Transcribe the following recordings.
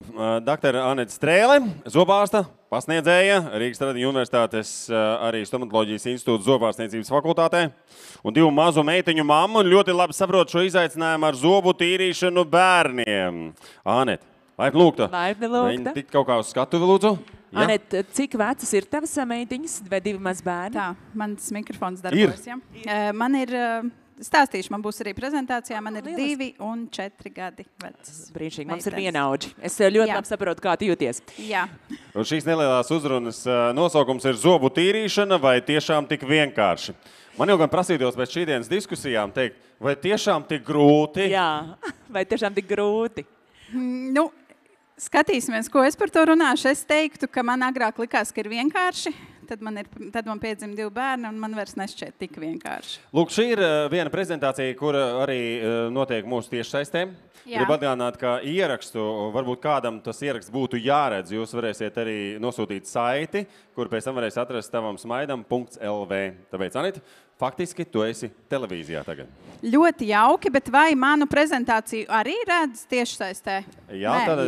Doktora Anete Strēle, zobārsta, pasniedzēja Rīgas Tradiņu universitātes arī stomatoloģijas institūta zobārstniecības fakultātē. Un 2 mazu meitiņu mammu ļoti labi saprot šo izaicinājumu ar zobu tīrīšanu bērniem. Anete, laipni lūgta. Laipni lūgta. Viņi tik kaut kā uz skatuvi, lūdzu. Ja? Anete, cik vecas ir tavas meitiņas vai 2 maz bērni? Tā, mans mikrofons darbojas. Ja? Man ir, stāstīšu, man būs arī prezentācijā, man ir 2 un 4 gadi vecas. Brīnišķīgi, mums ir vienaudži. Es ļoti labi saprotu, kā tu jūties. Jā. Un šīs nelielās uzrunas nosaukums ir zobu tīrīšana vai tiešām tik vienkārši? Man jau gan prasītos pēc šīdienas diskusijām teikt, vai tiešām tik grūti? Jā, vai tiešām tik grūti? Nu, skatīsimies, ko es par to runāšu. Es teiktu, ka man agrāk likās, ka ir vienkārši. Tad man piedzima 2 bērni, un man vairs nešķiet tik vienkārši. Lūk, šī ir viena prezentācija, kura arī notiek mūsu tiešsaistē. Gribu atgādināt, ka ierakstu, varbūt kādam tas ieraksts būtu jāredz. Jūs varēsiet arī nosūtīt saiti, kur pēc tam varēs atrast tavamsmaidam.lv. Tāpēc, Anita, faktiski tu esi televīzijā tagad. Ļoti jauki, bet vai manu prezentāciju arī redz tiešsaistē? Jā, tad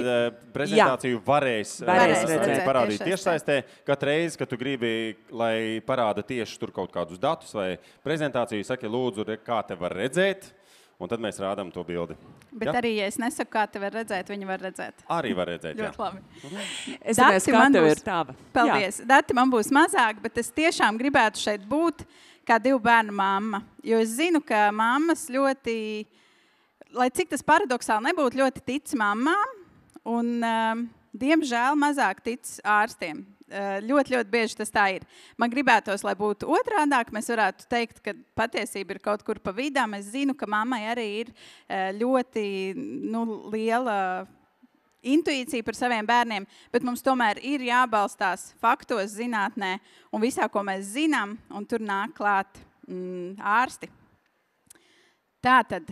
prezentāciju varēs parādīt tiešsaistē. Katru reizi, kad tu gribi, lai parāda tieši tur kaut kādus datus vai prezentāciju, saki, lūdzu, kā te var redzēt, un tad mēs rādām to bildi. Bet arī, ja es nesaku, kā te var redzēt, viņi var redzēt. Arī var redzēt, jā. Ļoti labi. Es domāju, skatu ir tava. Paldies. Dati man būs mazāk, bet es tiešām gribētu šeit būt kā 2 bērnu mamma. Jo es zinu, ka mammas ļoti, lai cik tas paradoksāli nebūtu, ļoti tic mammām un, diemžēl, mazāk tic ārstiem. Ļoti, ļoti bieži tas tā ir. Man gribētos, lai būtu otrādāk. Mēs varētu teikt, ka patiesība ir kaut kur pa vidām. Es zinu, ka mammai arī ir ļoti liela intuīcija par saviem bērniem, bet mums tomēr ir jābalstās faktos, zinātnē un visā, ko mēs zinām, un tur nāk klāt ārsti. Tātad,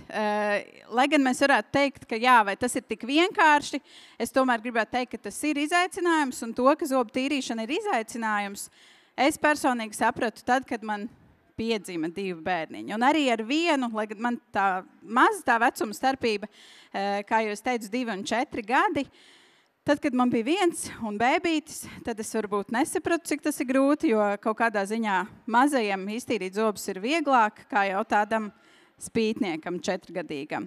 lai gan mēs varētu teikt, ka jā, vai tas ir tik vienkārši, es tomēr gribētu teikt, ka tas ir izaicinājums, un to, ka zobu tīrīšana ir izaicinājums, es personīgi sapratu tad, kad man piedzima 2 bērniņi. Un arī ar vienu, lai gan man tā maza tā vecuma starpība, kā jau es teicu, 2 un 4 gadi, tad, kad man bija 1 un bēbītis, tad es varbūt nesapratu, cik tas ir grūti, jo kaut kādā ziņā mazajam iztīrīt zobus ir vieglāk, kā jau tādam spītniekam 4-gadīgam.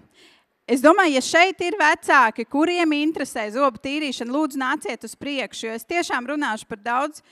Es domāju, ja šeit ir vecāki, kuriem interesē zobu tīrīšana, lūdzu nāciet uz priekšu, jo es tiešām runāšu par daudz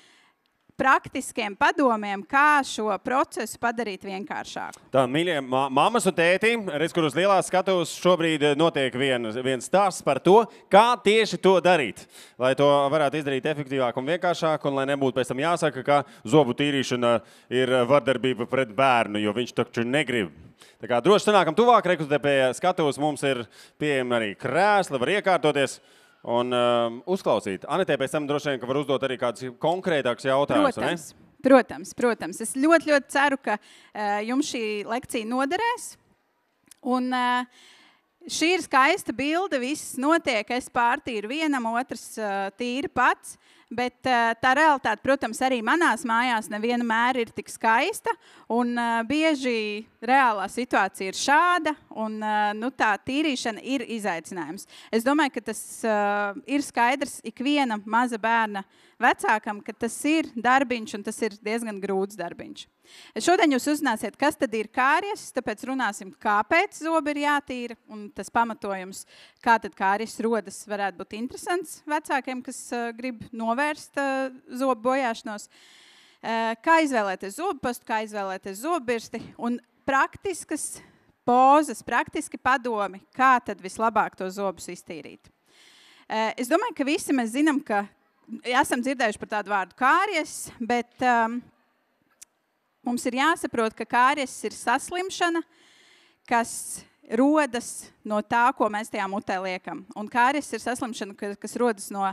praktiskiem padomiem, kā šo procesu padarīt vienkāršāku. Tā, mīļie mammas un tēti, redz, kur uz lielās skatuves šobrīd notiek viens stāsts par to, kā tieši to darīt, lai to varētu izdarīt efektīvāk un vienkāršāk, un lai nebūtu pēc tam jāsaka, ka zobu tīrīšana ir vardarbība pret bērnu, jo viņš taču negrib. Tā kā droši sanākam tuvāk, rekrutē pie skatuves mums ir pieejami arī krēsli, var iekārtoties un uzklausīt. Anetē pēc tam droši vien, ka var uzdot arī kādus konkrētākus jautājumus. Protams. Es ļoti, ļoti ceru, ka jums šī lekcija noderēs. Un šī ir skaista bilde, viss notiek, es pārtīru vienam, otrs tīri pats. Bet tā realitāte, protams, arī manās mājās nevienmēr ir tik skaista, un bieži reālā situācija ir šāda, un tā tīrīšana ir izaicinājums. Es domāju, ka tas ir skaidrs ikviena maza bērna vecākam, ka tas ir darbiņš, un tas ir diezgan grūts darbiņš. Šodien jūs uzzināsiet, kas tad ir kāries, tāpēc runāsim, kāpēc zobi ir jātīra, un tas pamatojums, kā tad kāries rodas, varētu būt interesants vecākiem, kas grib novērst zobu bojāšanos. Kā izvēlēties zobu pastu, kā izvēlēties zobbirsti, un praktiskas pozas, praktiski padomi, kā tad vislabāk to zobus iztīrīt. Es domāju, ka visi mēs zinām, ka esam dzirdējuši par tādu vārdu kāries, bet mums ir jāsaprot, ka kāries ir saslimšana, kas rodas no tā, ko mēs tajā mutē liekam. Un kāries ir saslimšana, kas rodas no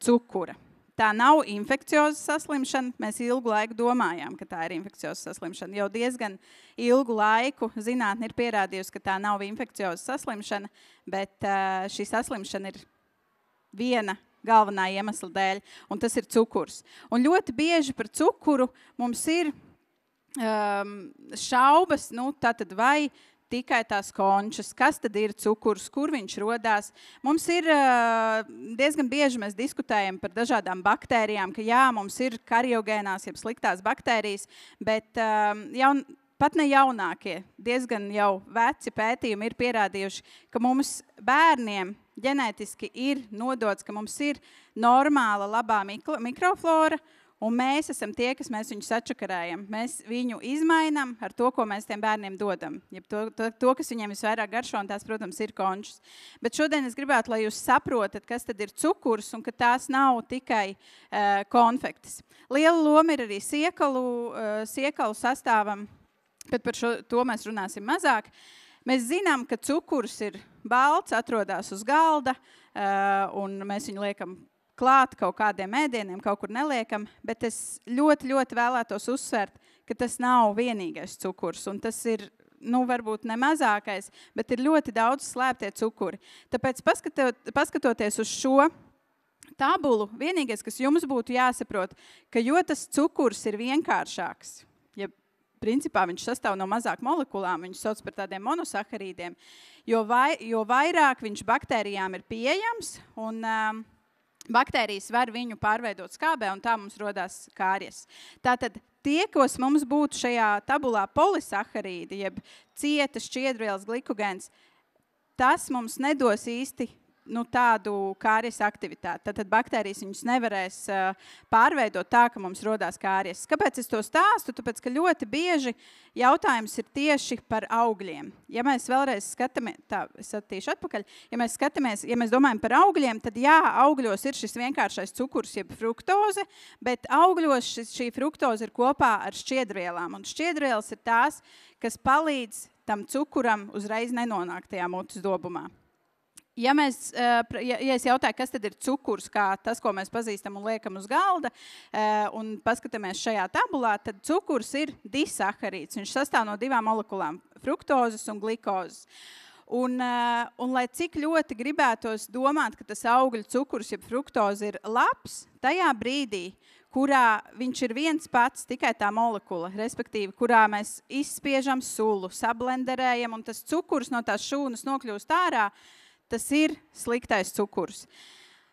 cukura. Tā nav infekcioza saslimšana. Mēs ilgu laiku domājām, ka tā ir infekcioza saslimšana. Jau diezgan ilgu laiku zinātne ir pierādījusi, ka tā nav infekcioza saslimšana, bet šī saslimšana ir viena galvenā iemesla dēļ, un tas ir cukurs. Un ļoti bieži par cukuru mums ir šaubas, tātad vai tikai tās končas, kas tad ir cukurs, kur viņš rodās. Mums ir diezgan bieži mēs diskutējam par dažādām baktērijām, ka jā, mums ir kariogēnās, jeb sliktās baktērijas, bet pat ne jaunākie, diezgan jau veci pētījumi ir pierādījuši, ka mums bērniem ģenētiski ir nodots, ka mums ir normāla, labā mikroflora, un mēs esam tie, kas mēs viņu sačakarējam. Mēs viņu izmainām ar to, ko mēs tiem bērniem dodam. To, kas viņiem visvairāk garšo, un tās, protams, ir končas. Bet šodien es gribētu, lai jūs saprotat, kas tad ir cukurs, un ka tās nav tikai konfektes. Liela loma ir arī siekalu sastāvam, bet par to mēs runāsim mazāk. Mēs zinām, ka cukurs ir balts, atrodas uz galda, un mēs viņu liekam klāt kaut kādiem ēdieniem, kaut kur neliekam, bet es ļoti, ļoti vēlētos uzsvērt, ka tas nav vienīgais cukurs, un tas ir, varbūt ne mazākais, bet ir ļoti daudz slēptie cukuri. Tāpēc paskatoties uz šo tabulu, vienīgais, kas jums būtu jāsaprot, ka jo tas cukurs ir vienkāršāks, ja principā viņš sastāv no mazāk molekulām, viņš sauc par tādiem monosaharīdiem, jo vairāk viņš baktērijām ir pieejams, un baktērijas var viņu pārveidot skābē, un tā mums rodās kāries. Tātad tie, kas mums būtu šajā tabulā polisaharīdi, jeb cieta šķiedrvielas glikogēns, tas mums nedos īsti tādu kāries aktivitāti. Tātad baktērijas viņus nevarēs pārveidot tā, ka mums rodās kāries. Kāpēc es to stāstu? Tāpēc, ka ļoti bieži jautājums ir tieši par augļiem. Ja mēs vēlreiz skatāmies, es attīšu atpakaļ, ja mēs domājam par augļiem, tad jā, augļos ir šis vienkāršais cukurs, jeb fruktoze, bet augļos šī fruktoze ir kopā ar šķiedrvielām. Un šķiedrvielas ir tās, kas palīdz tam cukuram uzreiz nenonākt tajā mutes dobumā. Ja es jautāju, kas tad ir cukurs, kā tas, ko mēs pazīstam un liekam uz galda, un paskatāmies šajā tabulā, tad cukurs ir disaharīds. Viņš sastāv no 2 molekulām – fruktozes un glikozes. Un lai cik ļoti gribētos domāt, ka tas augļu cukurs, jeb fruktoze ir labs, tajā brīdī, kurā viņš ir viens pats, tikai tā molekula, respektīvi, kurā mēs izspiežam sulu, sablenderējam, un tas cukurs no tās šūnas nokļūst ārā, tas ir sliktais cukurs.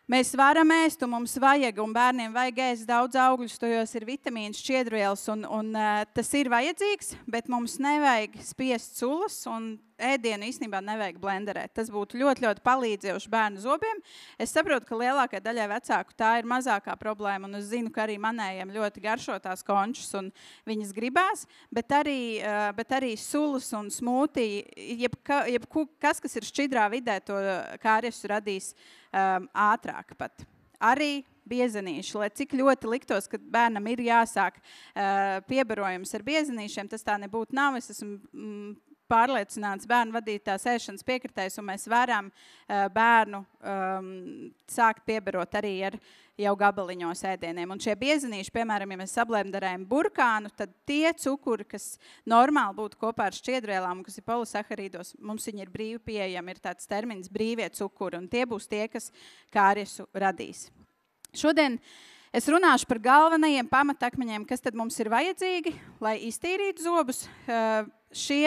Mēs varam ēst, un mums vajag, un bērniem vajag ēst daudz augļus, tajos ir vitamīns, šķiedrvielas, un tas ir vajadzīgs, bet mums nevajag spiest sulas, un ēdienu īstenībā nevajag blenderēt. Tas būtu ļoti, ļoti palīdzējuši bērnu zobiem. Es saprotu, ka lielākai daļai vecāku tā ir mazākā problēma, un es zinu, ka arī manējiem ļoti garšo tās končas, un viņas gribās, bet arī sulas un smūtī, kas ir šķidrā vidē, to kāries radīs ātrāk pat. Arī biezenīši, lai cik ļoti liktos, ka bērnam ir jāsāk piebarojums ar biezenīšiem, tas tā nebūtu nav. Es esmu pārliecināts bērnu vadītās ēšanas piekritējs, un mēs varam bērnu sākt piebarot arī ar jau gabaliņos ēdieniem. Un šie biezenīši, piemēram, ja mēs sablenderējam burkānu, tad tie cukuri, kas normāli būtu kopā ar šķiedrvielām, un kas ir polisaharīdos, mums viņi ir brīvi pieejami, ir tāds termins brīvie cukuri, un tie būs tie, kas kāriesu radīs. Šodien es runāšu par galvenajiem pamatakmeņiem, kas tad mums ir vajadzīgi, lai iztīrītu zobus. Šie,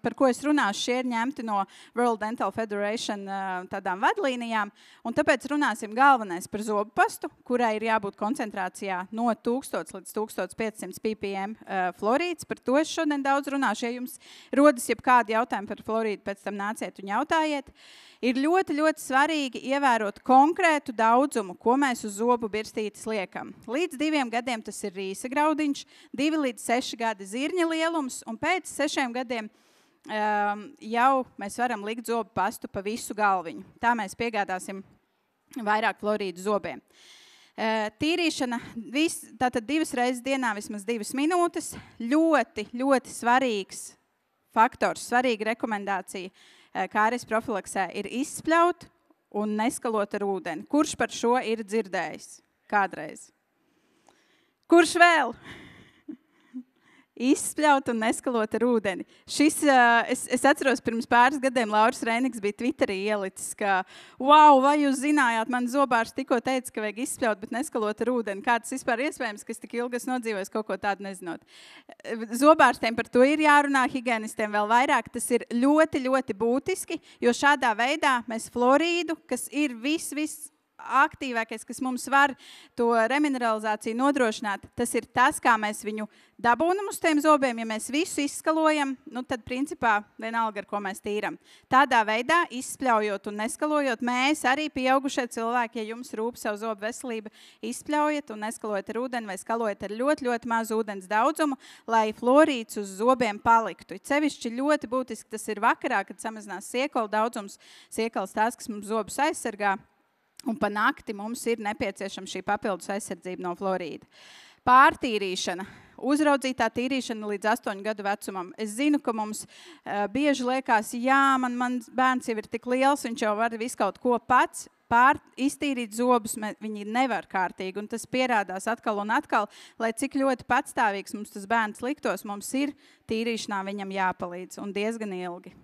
par ko es runāšu, šie ir ņemti no World Dental Federation tādām vadlīnijām, un tāpēc runāsim galvenais par zobu pastu, kurai ir jābūt koncentrācijā no 1000 līdz 1500 ppm fluorīds. Par to es šodien daudz runāšu. Ja jums rodas jebkādi jautājumi par fluorīdu, pēc tam nāciet un jautājiet. Ir ļoti, ļoti svarīgi ievērot konkrētu daudzumu, ko mēs uz zobu birstītes liekam. Līdz 2 gadiem tas ir rīsa graudiņš, 2 līdz 6 gadi zirņa lielums, un pēc 6 gadiem jau mēs varam likt zobu pastu pa visu galviņu. Tā mēs piegādāsim vairāk fluorīdu zobiem. Tīrīšana tātad 2 reizes dienā vismaz 2 minūtes. Ļoti, ļoti svarīgs faktors, svarīga rekomendācija kāries profilaksē ir izspļaut un neskalot ar ūdeni. Kurš par šo ir dzirdējis kādreiz? Kurš vēl? izspļaut un neskalot ar ūdeni. Šis, es atceros, pirms pāris gadiem Lauris Reiniks bija Twitterī ielicis, ka wow, vai jūs zinājāt, man zobārsts tikko teica, ka vajag izspļaut, bet neskalot ar ūdeni. Kā tas vispār iespējams, kas tik ilgi nodzīvojis kaut ko tādu nezinot? Zobārstiem par to ir jārunā, higienistiem vēl vairāk. Tas ir ļoti, ļoti būtiski, jo šādā veidā mēs fluorīdu, kas ir viss aktīvākais, kas mums var to remineralizāciju nodrošināt, tas ir tas, kā mēs viņu dabūnam uz tiem zobiem. Ja mēs visu izskalojam, tad principā vienalga, ar ko mēs tīram. Tādā veidā, izspļaujot un neskalojot, mēs arī pieaugušie cilvēki, ja jums rūp savu zobu veselību, izspļaujat un neskalojat ar ūdeni vai skalojat ar ļoti, ļoti mazu ūdens daudzumu, lai fluorīds uz zobiem paliktu. Sevišķi ļoti būtiski tas ir vakarā, kad samazinās siekolu daudzums, siekals tās, kas mums zobus aizsargā. Un pa nakti mums ir nepieciešama šī papildus aizsardzība no fluorīda. Pārtīrīšana. Uzraudzītā tīrīšana līdz 8 gadu vecumam. Es zinu, ka mums bieži liekas, jā, mans bērns jau ir tik liels, viņš jau var visu kaut ko pats. Iztīrīt zobus viņi nevar kārtīgi, un tas pierādās atkal un atkal, lai cik ļoti patstāvīgs mums tas bērns liktos, mums ir tīrīšanā viņam jāpalīdz, un diezgan ilgi.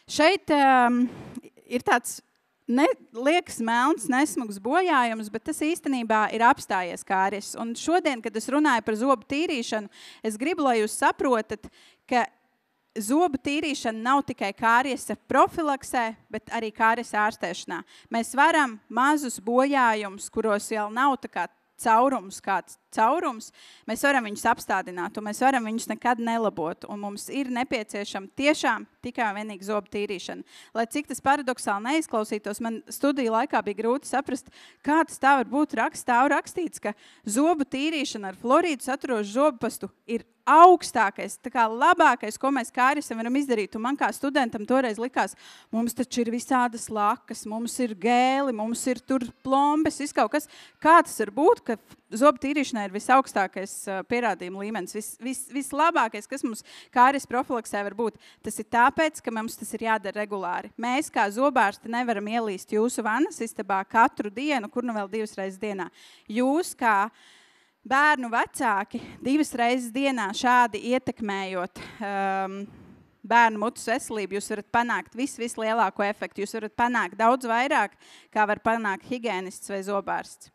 Šeit ir tāds liekas melns, nesmags bojājums, bet tas īstenībā ir apstājies kāries. Un šodien, kad es runāju par zobu tīrīšanu, es gribu, lai jūs saprotat, ka zobu tīrīšana nav tikai kāriesa profilaksē, bet arī kāriesa ārstēšanā. Mēs varam mazus bojājumus, kuros jau nav tā kā kāds caurums, mēs varam viņus apstādināt, un mēs varam viņus nekad nelabot, un mums ir nepieciešama tiešām tikai vienīgi zobu tīrīšana. Lai cik tas paradoksāli neizklausītos, man studiju laikā bija grūti saprast, kā tas tā var būt rakstīts, ka zobu tīrīšana ar fluorīdu saturošu zobupastu ir augstākais, tā kā labākais, ko mēs kāriesam varam izdarīt. Un man kā studentam toreiz likās, mums taču ir visādas lakas, mums ir gēli, mums ir tur plombes, viss kaut kas. Kā tas var būt, ka zobu tīrīšanai ir visaugstākais pierādījuma līmenis, vislabākais, kas mums kāries profilaksē var būt? Tas ir tāpēc, ka mums tas ir jādara regulāri. Mēs kā zobārsti nevaram ielīst jūsu vannas istabā katru dienu, kur nu vēl 2 reizes dienā. Jūs kā bērnu vecāki 2 reizes dienā šādi ietekmējot bērnu mutes veselību, jūs varat panākt vislielāko efektu. Jūs varat panākt daudz vairāk, kā var panākt higienists vai zobārsts.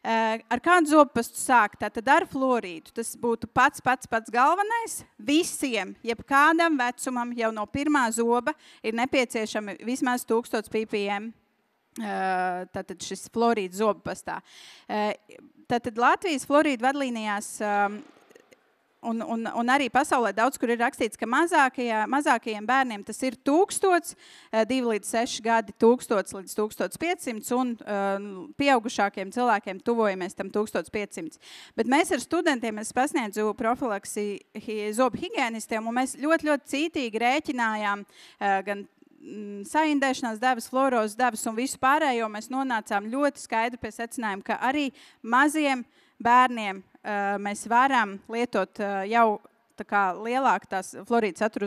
Ar kādu zobupastu sākt? Tātad ar fluorīdu. Tas būtu pats galvenais. Visiem, jebkādam vecumam, jau no pirmā zoba ir nepieciešami vismaz 1000 ppm. Tātad šis fluorīds zobupastā. Tātad Latvijas fluorīdu vadlīnijās un arī pasaulē daudz, kur ir rakstīts, ka mazākajiem bērniem tas ir 1000, 2 līdz 6 gadi, 1000 līdz 1500, un pieaugušākiem cilvēkiem tuvojamies tam 1500. Bet mēs ar studentiem, es pasniedzu profilaksi zobu higienistiem, un mēs ļoti, ļoti cītīgi rēķinājām gan saindēšanās devas, fluorozes devas un visu pārējo. Mēs nonācām ļoti skaidri pie secinājuma, ka arī maziem bērniem mēs varam lietot jau tā kā lielāk tās fluorīdu saturu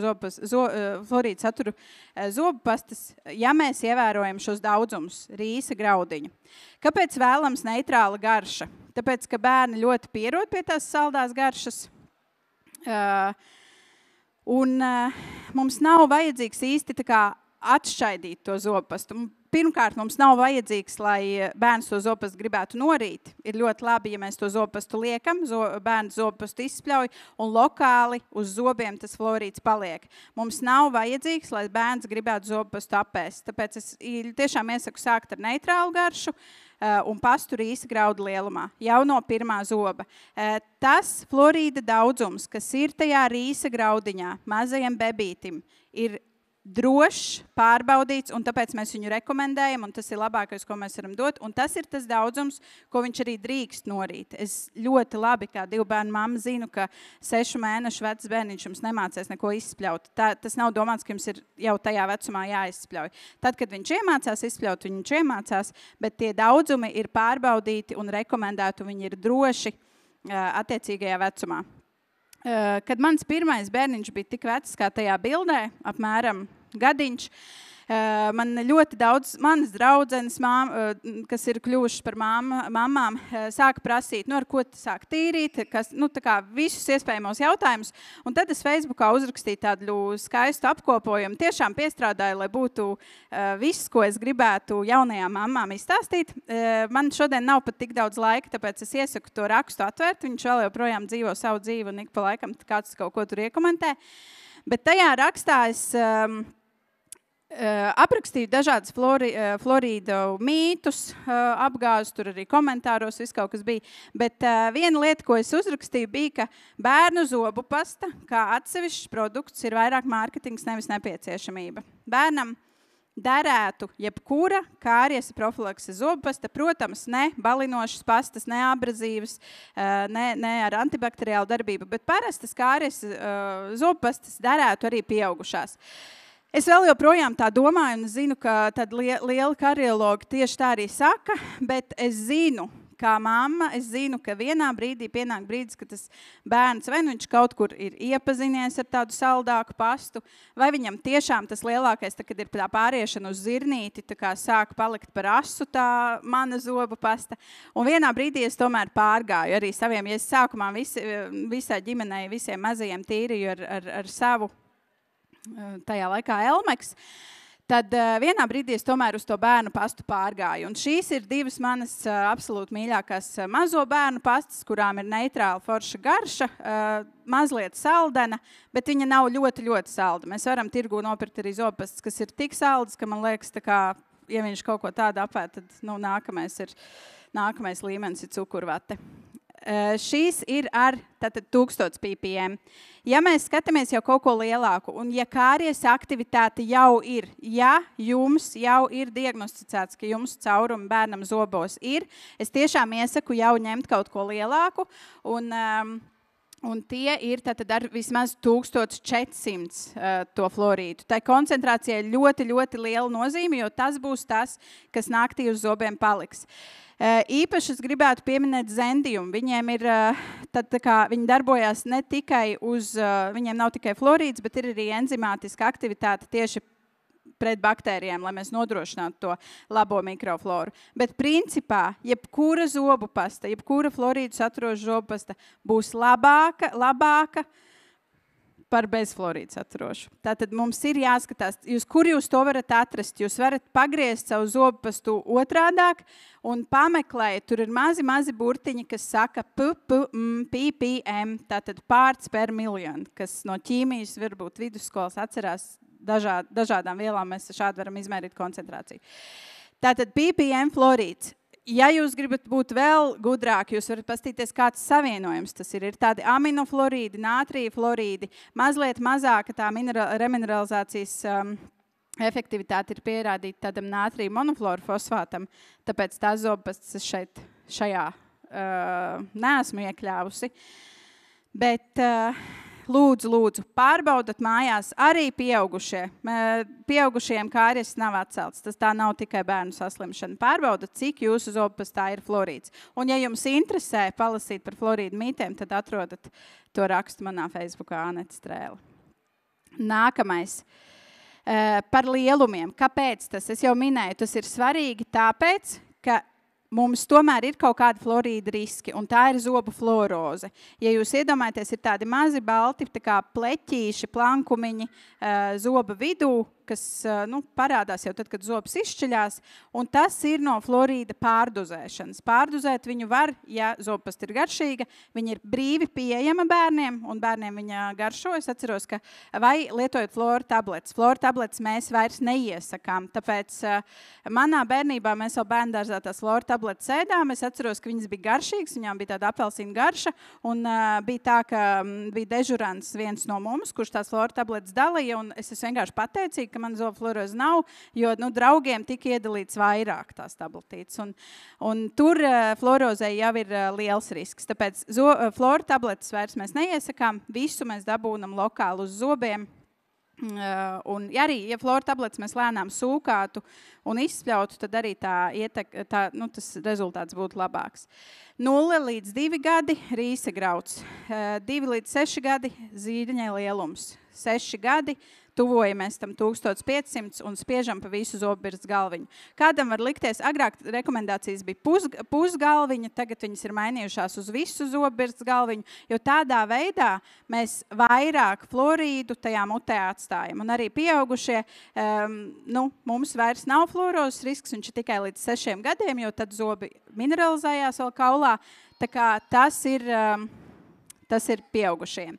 zobupastas, ja mēs ievērojam šos daudzumus rīsa graudiņu. Kāpēc vēlams neitrāla garša? Tāpēc, ka bērni ļoti pierod pie tās saldās garšas. Un mums nav vajadzīgs īsti tā kā atšķaidīt to zobupastu. Pirmkārt, mums nav vajadzīgs, lai bērns to zobupastu gribētu norīt. Ir ļoti labi, ja mēs to zobupastu liekam, bērns zobupastu izspļauj, un lokāli uz zobiem tas fluorīds paliek. Mums nav vajadzīgs, lai bērns gribētu zobupastu apēst. Tāpēc es tiešām iesaku sākt ar neitrālu garšu un pastu rīsa graudu lielumā, jau no pirmā zoba. Tas fluorīda daudzums, kas ir tajā rīsa graudiņā, mazajam bebītim, ir drošs, pārbaudīts, un tāpēc mēs viņu rekomendējam, un tas ir labākais, ko mēs varam dot, un tas ir tas daudzums, ko viņš arī drīkst norīt. Es ļoti labi, kā 2 bērnu mamma, zinu, ka 6 mēnešu vecs bērniņš jums nemācēs neko izspļaut. Tas nav domāts, ka jums ir jau tajā vecumā jāizspļauj. Tad, kad viņš iemācās izspļaut, viņš iemācās, bet tie daudzumi ir pārbaudīti un rekomendēti, un viņi ir droši attiecīgajā vecumā. Kad mans pirmais bērniņš bija tik vecs kā tajā bildē, apmēram gadiņš, Man ļoti daudz manas draudzenes, kas ir kļuvušas par mammām, sāka prasīt, ar ko sāk tīrīt, tā kā visus iespējamos jautājumus. Un tad es Facebookā uzrakstīju tādu skaistu apkopojumu, tiešām piestrādāju, lai būtu viss, ko es gribētu jaunajām mammām izstāstīt. Man šodien nav pat tik daudz laika, tāpēc es iesaku to rakstu atvērt. Viņš vēl joprojām dzīvo savu dzīvi un ik pa laikam kāds kaut ko tur iekomentē. Bet tajā rakstā es aprakstīju dažādas Florīdu mītus, apgāzu, tur arī komentāros, viss kaut kas bija. Bet viena lieta, ko es uzrakstīju, bija, ka bērnu zobu pasta, kā atsevišķs produkts, ir vairāk mārketings, nevis nepieciešamība. Bērnam derētu jebkura kāriesa profilakses zobpasta, protams, ne balinošas pastas, ne abrazīvas, ne ar antibakteriālu darbību, bet parastas kāriesa zobpastas derētu arī pieaugušās. Es vēl joprojām tā domāju un zinu, ka tad lieli kariologi tieši tā arī saka, bet es zinu, kā mamma, es zinu, ka vienā brīdī pienāk brīdis, ka tas bērns vai viņš kaut kur ir iepazinies ar tādu saldāku pastu, vai viņam tiešām tas lielākais, kad ir tā pāriešana uz zirnīti, tā kā sāk palikt par asu tā mana zoba pasta. Un vienā brīdī es tomēr pārgāju arī saviem, ja es sākumā visai ģimenei, visiem mazajiem tīrīju ar savu tajā laikā Elmeks, tad vienā brīdī es tomēr uz to bērnu pastu pārgāju. Un šīs ir divas manas absolūti mīļākās mazo bērnu pastas, kurām ir neitrāla forša garša, mazliet saldena, bet viņa nav ļoti, ļoti salda. Mēs varam tirgū nopirkt arī zobpastas, kas ir tik saldas, ka man liekas, tā kā, ja viņš kaut ko tādu apēd, tad nākamais līmenis ir cukurvate. Šīs ir ar 1000 ppm. Ja mēs skatāmies jau kaut ko lielāku, un ja kāries aktivitāte jau ir, ja jums jau ir diagnosticēts, ka jums caurumi bērnam zobos ir, es tiešām iesaku jau ņemt kaut ko lielāku, un tie ir tātad ar vismaz 1400 to florīdu. Tā koncentrācija ir ļoti, ļoti liela nozīme, jo tas būs tas, kas naktī uz zobiem paliks. Īpaši es gribētu pieminēt zendiumu. Viņiem ir, viņi darbojās ne tikai viņiem nav tikai florīds, bet ir arī enzimātiska aktivitāte tieši pret baktērijām, lai mēs nodrošinātu to labo mikrofloru. Bet principā, jebkura zobu pasta, jebkura florīdu saturoša zobu pasta būs labāka par bezflorīdu saturošu. Tātad mums ir jāskatās, kur jūs to varat atrast. Jūs varat pagriezt savu zobpastu otrādāk un pameklēt. Tur ir mazi burtiņi, kas saka ppm, tātad parts per million, kas no ķīmijas varbūt vidusskolas atcerās dažādām vielām. Mēs šādi varam izmērīt koncentrāciju. Tātad ppm florīds. Ja jūs gribat būt vēl gudrāki, jūs varat pastīties, kāds savienojums tas ir. Ir tādi aminoflorīdi, nātrija florīdi, mazliet mazāka tā remineralizācijas efektivitāte ir pierādīta tādam nātrija monofloru fosfātam, tāpēc tās zobpastas šajā neesmu iekļāvusi. Bet lūdzu, pārbaudat mājās arī pieaugušie. Pieaugušiem kāries nav atcelts. Tas tā nav tikai bērnu saslimšana. Pārbaudat, cik jūsu zobpastā ir florīds. Un ja jums interesē palasīt par florīdu mītēm, tad atrodat to rakstu manā Facebookā Anete Strēle. Nākamais. Par lielumiem. Kāpēc tas? Es jau minēju, tas ir svarīgi tāpēc, ka mums tomēr ir kaut kādi florīda riski, un tā ir zobu fluoroze. Ja jūs iedomājaties, ir tādi mazi balti, tā kā pleķīši, plankumiņi zoba vidū, kas parādās jau tad, kad zobs izšķiļās, un tas ir no florīda pārdozēšanas. Pārdozēt viņu var, ja zobpasta ir garšīga, viņa ir brīvi pieejama bērniem, un bērniem viņa garšo. Es atceros, ka vai lietojot floru tabletes. Floru tabletes mēs vairs neiesakām, tāpēc manā bērnībā mēs vēl bērndārzā tās floru tabletes ēdām. Es atceros, ka viņas bija garšīgas, viņām bija tāda apelsīna garša, un bija tā, ka bija dežurants viens no mums, kurš tās floru tabletes dalīja, un es esmu vienkārši pateicīga, ka man zobu fluoroze nav, jo draugiem tika iedalīts vairāk tās tabletītes. Un tur fluorozei jau ir liels risks. Tāpēc floru tabletes vairs mēs neiesakām, visu mēs dabūnam lokāli uz zobiem. Un arī, ja floru tabletes mēs lēnām sūkātu un izspļautu, tad arī tas rezultāts būtu labāks. 0 līdz 2 gadi rīsa grauds, 2 līdz 6 gadi zīriņai lielums, 6 gadi tuvojamies tam 1500 un spiežam pa visu zobubirstes galviņu. Kādam var likties, agrāk rekomendācijas bija pusgalviņa, tagad viņas ir mainījušās uz visu zobubirstes galviņu, jo tādā veidā mēs vairāk fluorīdu tajā mutē atstājam. Un arī pieaugušie, mums vairs nav fluorozes risks, viņš ir tikai līdz 6 gadiem, jo tad zobi mineralizējās vēl kaulā. Tā kā tas ir pieaugušiem.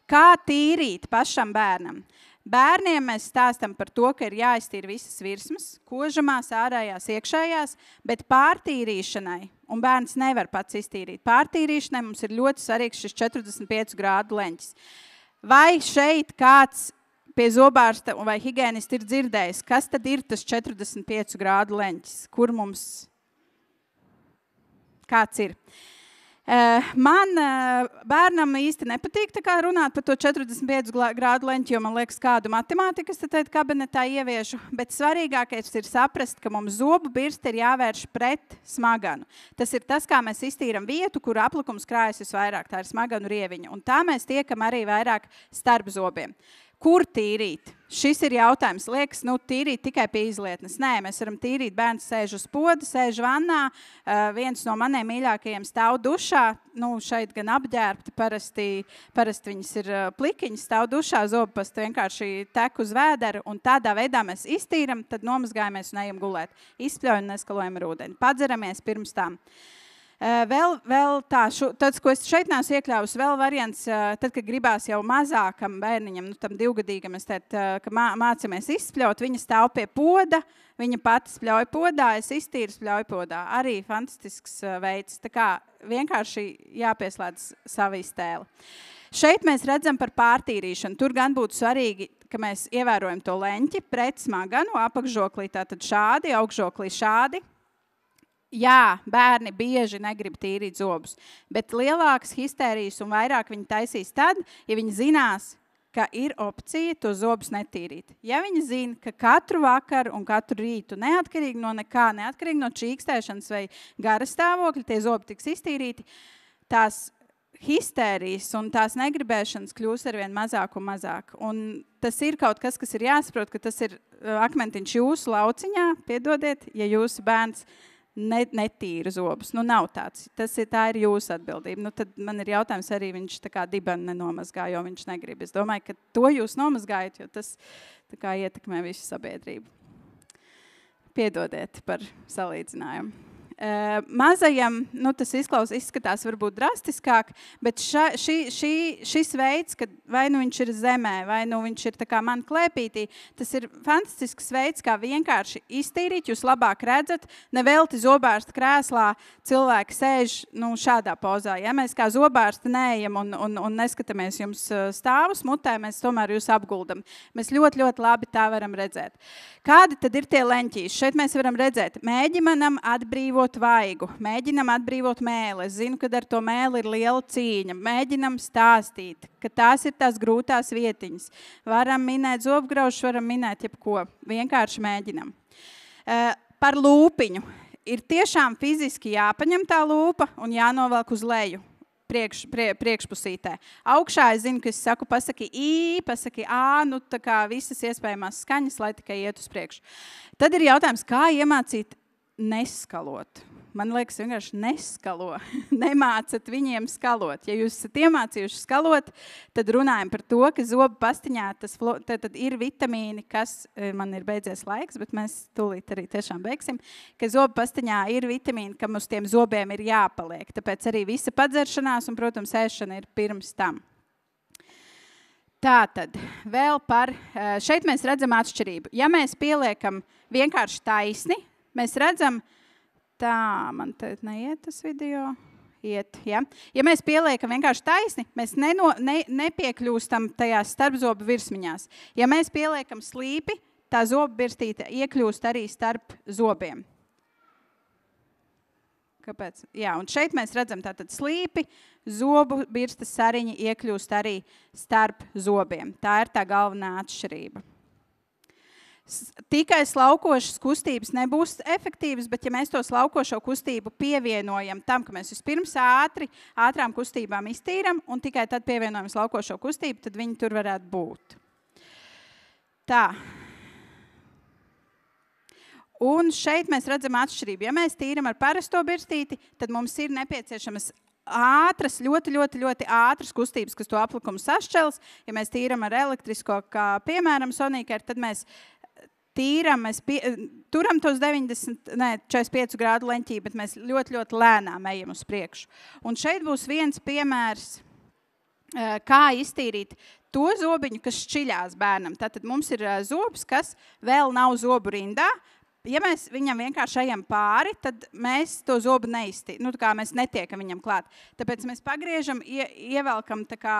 Kā tīrīt pašam bērnam? Bērniem mēs stāstam par to, ka ir jāiztīra visas virsmas, kožamās, ārējās, iekšējās, bet pārtīrīšanai, un bērns nevar pats iztīrīt, pārtīrīšanai mums ir ļoti svarīgs šis 45 grādu leņķis. Vai šeit kāds pie zobārsta vai higienista ir dzirdējis, kas tad ir tas 45 grādu leņķis? Kur mums kāds ir? Man bērnam īsti nepatīk tā kā runāt par to 45 grādu leņķi, jo man liekas kādu matemātikas tad kabinetā ieviešu, bet svarīgākais ir saprast, ka mums zobu birste ir jāvērš pret smaganu. Tas ir tas, kā mēs iztīram vietu, kur aplikums krājas visvairāk, tā ir smaganu rieviņa, un tā mēs tiekam arī vairāk starp zobiem. Kur tīrīt? Šis ir jautājums. Liekas, tīrīt tikai pie izlietnes. Nē, mēs varam tīrīt, bērns sēž uz poda, sēž vannā, viens no maniem mīļākajiem stāv dušā, šeit gan apģērbti, parasti viņas ir plikiņas, stāv dušā, zobpasta vienkārši tek uz vēderu, un tādā veidā mēs iztīram, tad nomazgājamies un ejam gulēt. Izspļaujam un neskalojam ar ūdeni. Padzeramies pirms tām. Vēl tāds, ko es šeit neesmu iekļāvusi, vēl variants, tad, kad gribās jau mazākam bērniņam, tam 2-gadīgam, ka mācamies izspļaut, viņa stāv pie poda, viņa pati spļauj podā, es iztīru spļauj podā. Arī fantastisks veids, tā kā vienkārši jāpieslēdz sava iztēle. Šeit mēs redzam par pārtīrīšanu. Tur gan būtu svarīgi, ka mēs ievērojam to leņķi pret smaganu, apakšžoklī tātad šādi, augšžoklī šādi. Jā, bērni bieži negrib tīrīt zobus, bet lielākas histērijas un vairāk viņi taisīs tad, ja viņi zinās, ka ir opcija to zobus netīrīt. Ja viņi zina, ka katru vakaru un katru rītu neatkarīgi no nekā, neatkarīgi no čīkstēšanas vai gara stāvokļa, tie zobi tiks iztīrīti, tās histērijas un tās negribēšanas kļūs arvien mazāk un mazāk. Un tas ir kaut kas, kas ir jāsaprot, ka tas ir akmentiņš jūsu lauciņā, piedodiet, ja jūsu bērns netīra zobus. Nav tāds. Tā ir jūsu atbildība. Tad man ir jautājums arī, viņš tā kā dibenu nenomazgā, jo viņš negrib. Es domāju, ka to jūs nomazgājat, jo tas tā kā ietekmē visu sabiedrību. Piedodiet par salīdzinājumu. Mazajam, tas izskatās varbūt drastiskāk, bet šis veids, kad vai viņš ir zemē, vai viņš ir tā kā man klēpītī, tas ir fantastisks veids, kā vienkārši iztīrīt, jūs labāk redzat, nevelti zobārsta krēslā cilvēki sēž šādā pozā. Ja mēs kā zobārsti neejam un neskatāmies jums stāvus mutē, mēs tomēr jūs apguldam. Mēs ļoti, ļoti labi tā varam redzēt. Kādi tad ir tie leņķīši? Šeit mēs varam redzēt, mēģinam atbrīvot vaigu, mēģinam atbrīvot mēli. Es zinu, ka ar to mēli ir liela cīņa. Mēģinam stāstīt, ka tās ir tās grūtās vietiņas. Varam minēt zobgraužus, varam minēt jebko. Vienkārši mēģinam. Par lūpiņu. Ir tiešām fiziski jāpaņem tā lūpa un jānovelk uz leju. Priekšpusītē. Augšā es zinu, ka es saku, pasaki I, pasaki A, tā kā visas iespējamās skaņas, lai tikai iet uz priekšu. Tad ir jautājums, kā iemācīt neskalot. Man liekas, vienkārši neskalo. Nemācat viņiem skalot. Ja jūs esat iemācījuši skalot, tad runājam par to, ka zobu pastiņā tad ir vitamīni, kas, man ir beidzies laiks, bet mēs tūlīt arī tiešām beigsim, ka zobu pastiņā ir vitamīni, kam uz tiem zobiem ir jāpaliek. Tāpēc arī visa padzeršanās un, protams, ēšana ir pirms tam. Tātad, vēl par, šeit mēs redzam atšķirību. Ja mēs pieliekam vienkārši taisni, mēs redzam, tā, man te neiet tas video, iet, ja. Ja mēs pieliekam vienkārši taisni, mēs nepiekļūstam tajās starpzobu virsmiņās. Ja mēs pieliekam slīpi, tā zobu birstīte iekļūst arī starp zobiem. Kāpēc? Jā, un šeit mēs redzam tātad slīpi, zobu birstas sariņi iekļūst arī starp zobiem. Tā ir tā galvenā atšķirība. Tikai slaukošas kustības nebūs efektīvas, bet ja mēs to slaukošo kustību pievienojam tam, ka mēs vispirms ātrām kustībām iztīram un tikai tad pievienojam slaukošo kustību, tad viņi tur varētu būt. Tā. Un šeit mēs redzam atšķirību. Ja mēs tīram ar parasto birstīti, tad mums ir nepieciešamas ātras, ļoti ātras kustības, kas to aplikumu sašķels. Ja mēs tīram ar elektrisko, kā piemēram Sonicare, tad mēs tīram, turam tos 45 grādu leņķī, bet mēs ļoti lēnām ejam uz priekšu. Un šeit būs viens piemērs, kā iztīrīt to zobiņu, kas šķiļās bērnam. Tātad mums ir zobs, kas vēl nav zobu rindā. Ja mēs viņam vienkārši ejam pāri, tad mēs to zobu neiztīram. Kā mēs netiekam viņam klāt. Tāpēc mēs pagriežam, ievelkam tā kā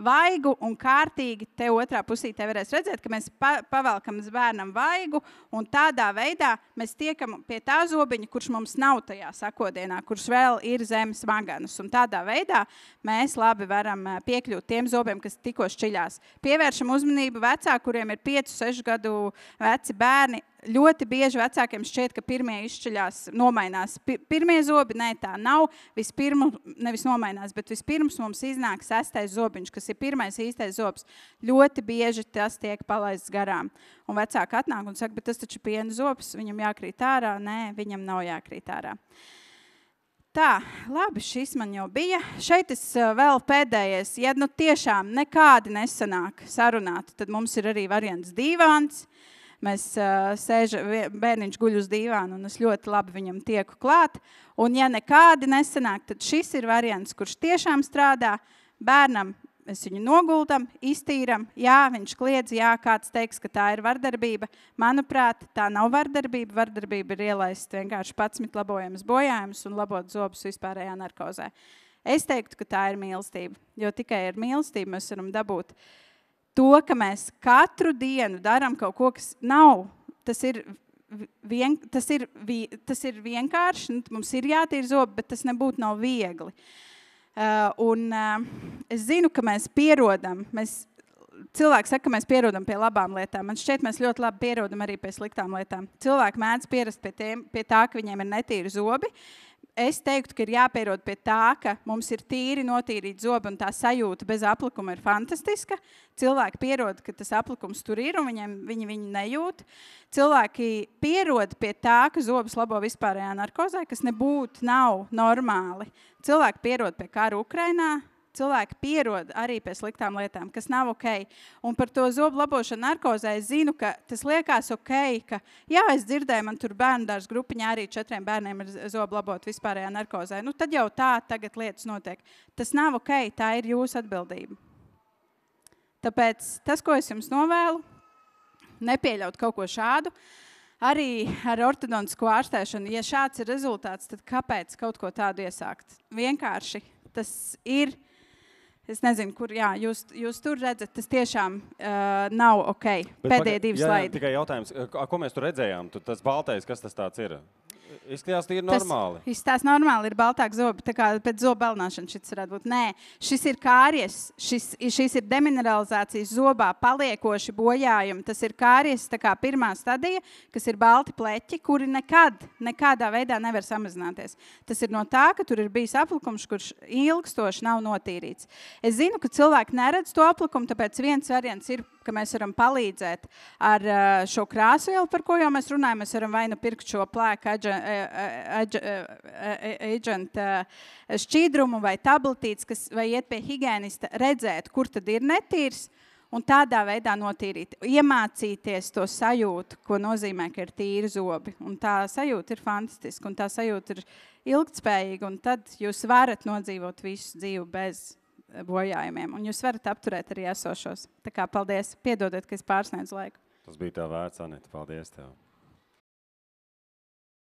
vaigu un kārtīgi te otrā pusītē varēs redzēt, ka mēs pavelkam uz bērnam vaigu un tādā veidā mēs tiekam pie tā zobiņa, kurš mums nav tajā sakodienā, kurš vēl ir zem smaganus. Un tādā veidā mēs labi varam piekļūt tiem zobiem, kas tikko šķiļās. Pievēršam uzmanību vecāku, kuriem ir 5-6 gadu veci bērni. Ļoti bieži vecākiem šķiet, ka pirmie izšķiļās, nomainās. Pirmie zobi, nē, tā nav. Nevis nomainās, bet vispirms mums iznāk 6. zobiņš, kas ir pirmais īstais zobs. Ļoti bieži tas tiek palaists garām. Un vecāki atnāk un saka, bet tas taču piena zobs, viņam jākrīt ārā. Nē, viņam nav jākrīt ārā. Tā, labi, šis man jau bija. Šeit es vēl pēdējais. Ja tiešām nekādi nesanāk sarunāt, tad mums ir arī variants dīvāns. Mēs bērniņš guļ uz dīvānu, un es ļoti labi viņam tieku klāt. Un ja nekādi nesanāk, tad šis ir variants, kurš tiešām strādā. Bērnam mēs viņu noguldam, iztīram. Jā, viņš kliedz, jā, kāds teiks, ka tā ir vardarbība. Manuprāt, tā nav vardarbība. Vardarbība ir ielaist vienkārši 11 labojamas bojājumus un labot zobus vispārējā narkozē. Es teiktu, ka tā ir mīlestība, jo tikai ar mīlestību mēs varam dabūt to, ka mēs katru dienu darām kaut ko, kas nav, tas ir vienkārši, mums ir jātīra zobi, bet tas nebūtu nav viegli. Es zinu, ka mēs pierodam, cilvēki saka, ka mēs pierodam pie labām lietām. Man šķiet, mēs ļoti labi pierodam arī pie sliktām lietām. Cilvēki mēdz pierast pie tā, ka viņiem ir netīri zobi. Es teiktu, ka ir jāpierod pie tā, ka mums ir tīri notīrīt zobi un tā sajūta bez aplikuma ir fantastiska. Cilvēki pierod, ka tas aplikums tur ir un viņi nejūt. Cilvēki pierod pie tā, ka zobus labo vispārējā narkozē, kas nav normāli. Cilvēki pierod pie kara Ukrainā. Cilvēki pierod arī pie sliktām lietām, kas nav ok. Un par to zobu labošanu narkozē es zinu, ka tas liekas ok, ka jā, es dzirdēju, man tur bērnu dārza grupiņā arī 4 bērniem ir zobu labot vispārējā narkozē. Tad jau tā tagad lietas notiek. Tas nav ok, tā ir jūsu atbildība. Tāpēc tas, ko es jums novēlu, nepieļaut kaut ko šādu, arī ar ortodontisko ārstēšanu, ja šāds ir rezultāts, tad kāpēc kaut ko tādu iesākt? Vienkārši tas ir. Es nezinu, kur, jā, jūs tur redzat, tas tiešām nav ok. Pēdējie 2 slaidi. Tikai jautājums, ko mēs tur redzējām? Tas baltais, kas tas tāds ir? Izskatās tīri normāli. Tas izskatās normāli, ir baltāk zobi, tā kā pēc zobu belnāšana šis varētu būt. Nē, šis ir kāries, šis ir demineralizācijas zobā paliekoši bojājumi. Tas ir kāries, tā kā pirmā stadija, kas ir balti pleķi, kuri nekādā veidā nevar samazināties. Tas ir no tā, ka tur ir bijis aplikums, kurš ilgstoši nav notīrīts. Es zinu, ka cilvēki neredz to aplikumu, tāpēc viens variants ir, ka mēs varam palīdzēt ar šo krāsvielu, par ko jau mēs runājam. Mēs varam vai nu pirkt šo plēku agent šķīdrumu vai tabletītes, vai iet pie higienista, redzēt, kur tad ir netīrs, un tādā veidā notīrīt. Iemācīties to sajūtu, ko nozīmē, ka ir tīri zobi. Un tā sajūta ir fantastiska, un tā sajūta ir ilgtspējīga, un tad jūs varat nodzīvot visu dzīvi bez bojājumiem. Un jūs varat apturēt arī esošos. Tā kā paldies. Piedodiet, ka es pārsniedzu laiku. Tas bija tā vērts, Anita. Paldies tev.